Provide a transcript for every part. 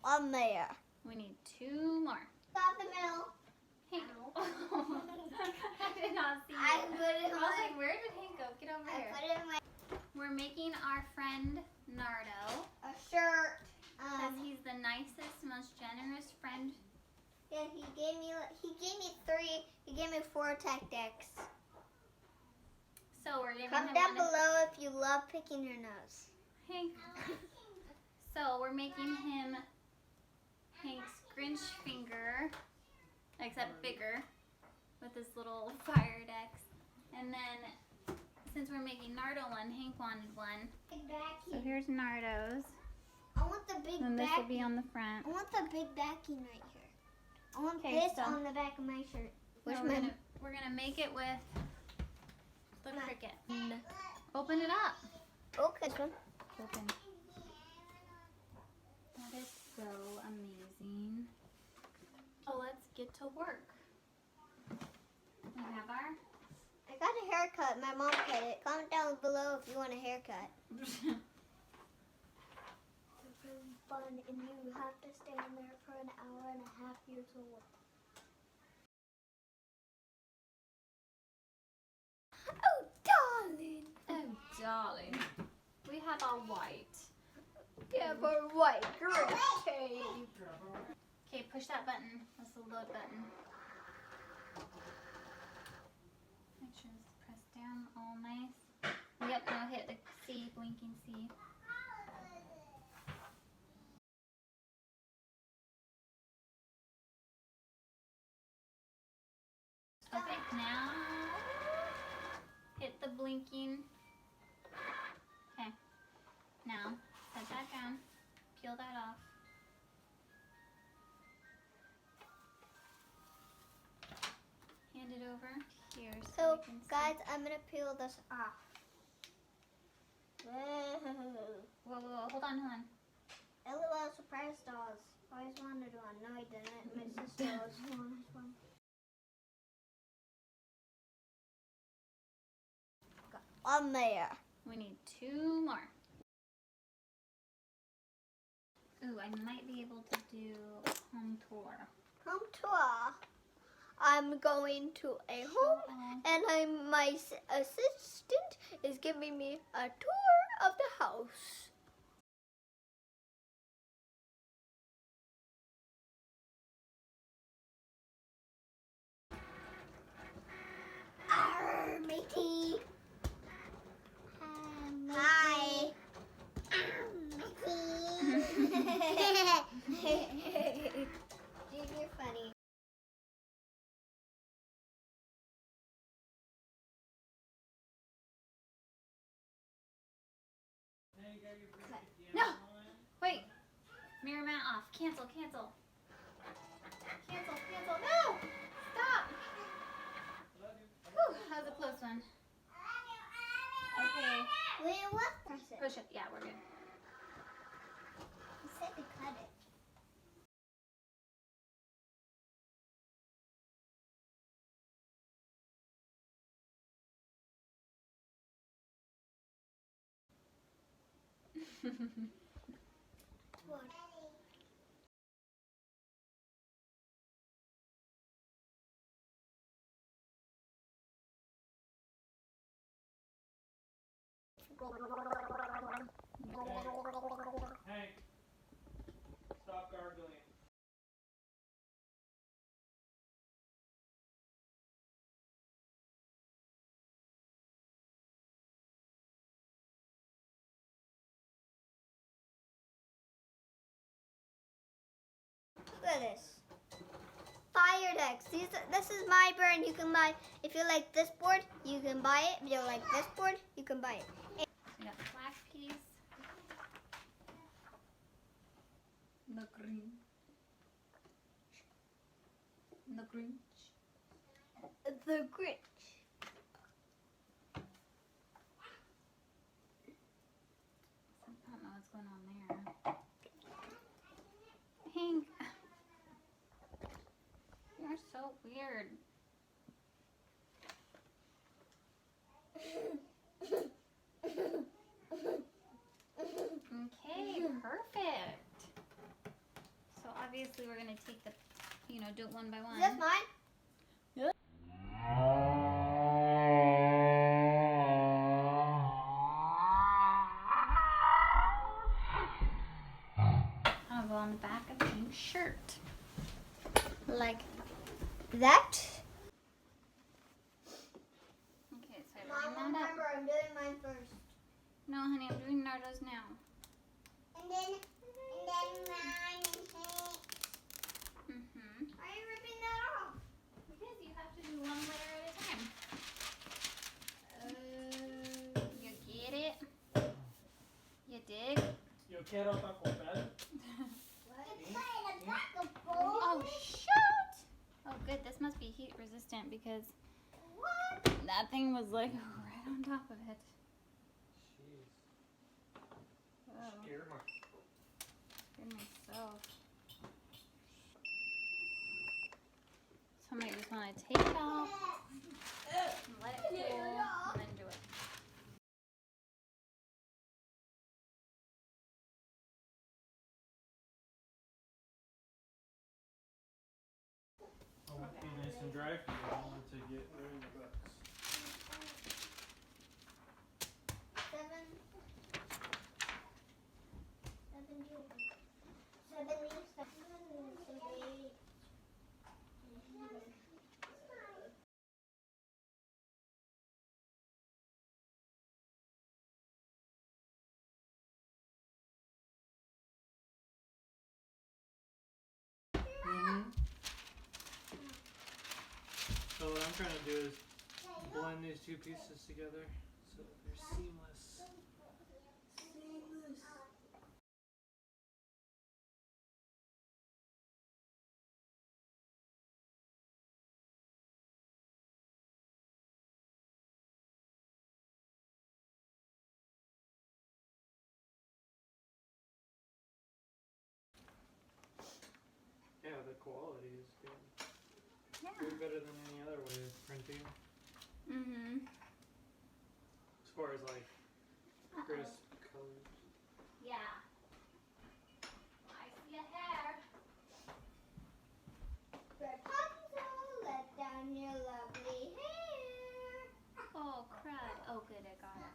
on there. We need 2 more. Stop the middle. Hank. I did not see I it. put it I was like, where did Hank go? Get over here. I put it in my We're making our friend Nardo. a shirt. Because he's the nicest, most generous friend. Yeah, he gave me 3. He gave me 4 tactics. So we're giving Comment him down one of- below if you love picking your nose. Hank. So we're making him Hank's Grinch finger, except bigger, with this little fire Dex. And then, since we're making Nardo one, Hank wanted one. So here's Nardo's. I want the big And this will backing. be on the front. I want the big backing right here. I want Okay, this so- on the back of my shirt. So we're gonna make it with the Cricut. Open it up. Okay, this one. Open. That is so amazing. So let's get to work. We have our I got a haircut. My mom cut it. Comment down below if you want a haircut. It's really fun, and you have to stand there for an hour and a half years old. Oh, darling. Oh, darling. We have our white. Yeah, but white girl tape. Okay, push that button. That's the load button. Make sure it's pressed down all nice. Yep, now hit the C, blinking C. Okay, now hit the blinking. Okay, now set that down. Peel that off. Hand it over here So, we can see. guys, I'm gonna peel this off. Whoa. Whoa, hold on. LOL surprise dolls. Always wanted one. No, I didn't. My sister always wanted one. On there. We need 2 more. Ooh, I might be able to do home tour. Home tour. I'm going to a home, and my assistant is giving me a tour of the house. Arr, matey. Hi. Dude, you're funny. No! Wait! Mirror mat off. Cancel. Cancel. No! Stop! Whew, that was a close one. Okay. Wait, what? Press it. Push it. Yeah, we're good. You said to cut it. What? Hank, stop gargling. Look at this. Fire decks. This is my brand. You can buy. If you like this board, you can buy it. If you like this board, you can buy it. We got the black piece. The green. The Grinch. The Grinch. I don't know what's going on there. Hank. You're so weird. Okay, perfect. obviously we're gonna take the, do it one by one. Is this mine? I'll go on the back of Hank's shirt. Like that. Okay, so I Mom, line that up. remember, I'm doing mine first. No, honey, I'm doing Nardo's now. And then mine and Hank's. Mm-hmm. Why are you ripping that off? Because you have to do one layer at a time. You get it? You dig? Yo quiero Taco Bell. Oh, shoot! Oh, good. This must be heat resistant because that thing was like right on top of it. Jeez. Oh, Scared my. scared myself. So I might just want to take it off and let it cool and then do it. I want to be nice and dry for you. I don't want to get rid of the bugs. 78. So what I'm trying to do is blend these two pieces together so that they're seamless. Yeah, the quality is good. Yeah. Way better than any other way of printing. Mm-hmm. As far as like crisp colors. Yeah. I see a hair. Rapunzel, let down your lovely hair. Oh, crud. Oh, good. I got it.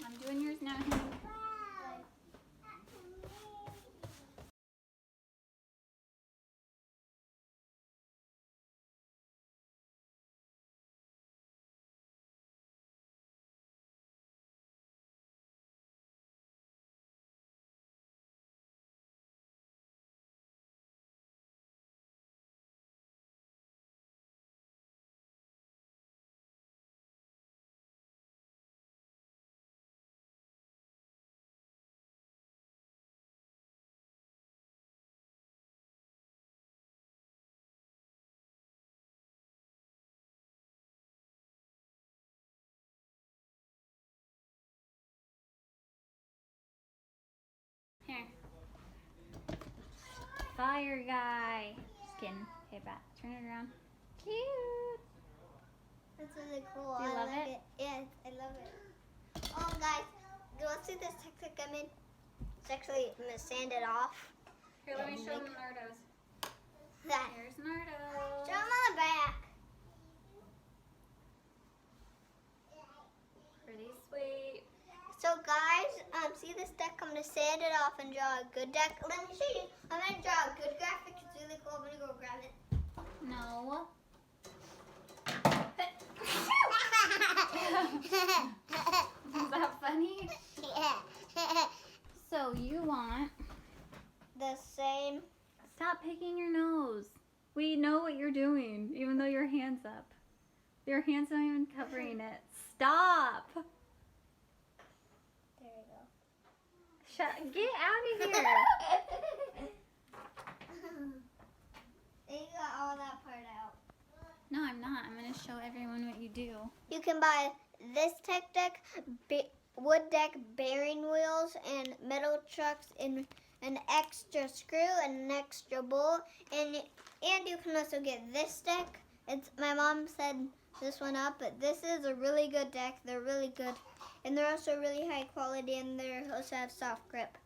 I'm doing yours now, honey. Here. Fire guy. Just kidding. Okay, back. Turn it around. Cute. That's really cool. Do you I love like it? Yes, I love it. Oh, guys, you want to see this texture come in? It's actually, I'm going to sand it off. Here, let me show them Nardo's. That. Here's Nardo's. Show them on the back. Pretty sweet. So, guys, see this deck? I'm going to sand it off and draw a good deck. Let me show you. I'm going to draw a good graphic. It's really cool. I'm going to go grab it. No. Is that funny? Yeah. So you want... The same. Stop picking your nose. We know what you're doing, even though your hand's up. Your hand's not even covering it. Stop. There you go. Get out of here. You got all that part out. No, I'm not. I'm going to show everyone what you do. You can buy this tech deck, wood deck, bearing wheels, and metal trucks, and an extra screw and an extra bolt. And you can also get this deck. My mom said this one up, but this is a really good deck. They're really good. And they're also really high quality, and they also have soft grip.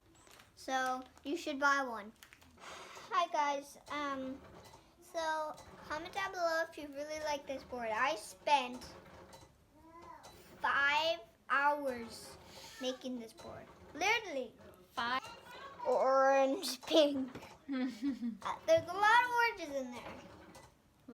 So you should buy one. Hi guys. So comment down below if you really like this board. I spent 5 hours making this board. Literally. 5. Orange, pink. There's a lot of oranges in there.